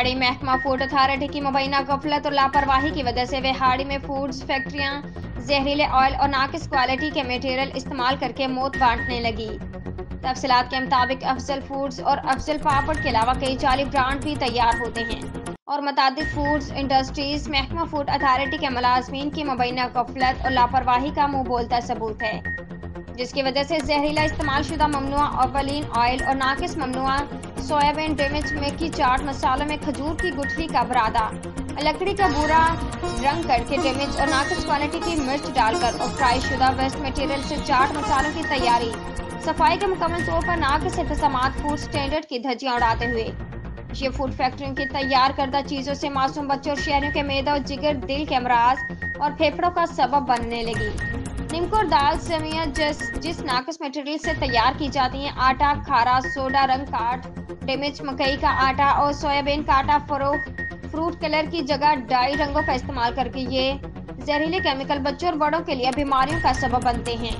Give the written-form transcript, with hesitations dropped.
وہاڑی محکمہ food authority کی مبینہ غفلت اور لاپرواہی کی وجہ سے وہاڑی میں فوڈز فیکٹریاں زہریلے آئل اور ناقص کوالٹی کے میٹیریل استعمال کر کے موت بانٹنے لگی۔ تفصیلات کے مطابق افضل فوڈز اور افضل پاپڑ کے علاوہ کئی جعلی برانڈ بھی تیار ہوتے ہیں اور متعدد فوڈز انڈسٹریز محکمہ فوڈ اتھارٹی کے ملازمین کی مبینہ غفلت اور لاپرواہی کا منہ بولتا ثبوت ہے، جس کی وجہ سے زہریلا استعمال شدہ ممنوعہ اولین آئل اور ناقص ممنوعہ سویابین ڈیمیج مکی چاٹ مسالوں میں کھجور کی گٹھلی کا برادہ، لکڑی کا بورا رنگ کر کے ڈیمیج اور ناقص کوالٹی کی مرچ ڈال کر اور فرائی شدہ ویسٹ مٹیریل سے چاٹ مسالوں کی تیاری، صفائی کے مکمل طور پر ناقص انتظامات، فوڈ سٹینڈرڈ کی دھجیاں اڑاتے ہوئے یہ فوڈ فیکٹریوں کی تیار کردہ چیزوں سے معصوم بچوں اور شہریوں کے معدہ اور جگر، دل کے امراض اور پھیپھڑوں کا سبب بننے لگی۔ نمک اور دال سویاں جس ناقص مٹیریل سے تیار کی جاتی ہیں، آٹا، کھارا، سوڈا رنگ کاٹ، ڈیمیج مکئی کا آٹا اور سویابین کا آٹا، فروٹ کلر کی جگہ ڈائی رنگوں کا استعمال کر کے یہ زہریلے کیمیکل بچوں اور بڑوں کے لیے بیماریوں کا سبب بنتے ہیں۔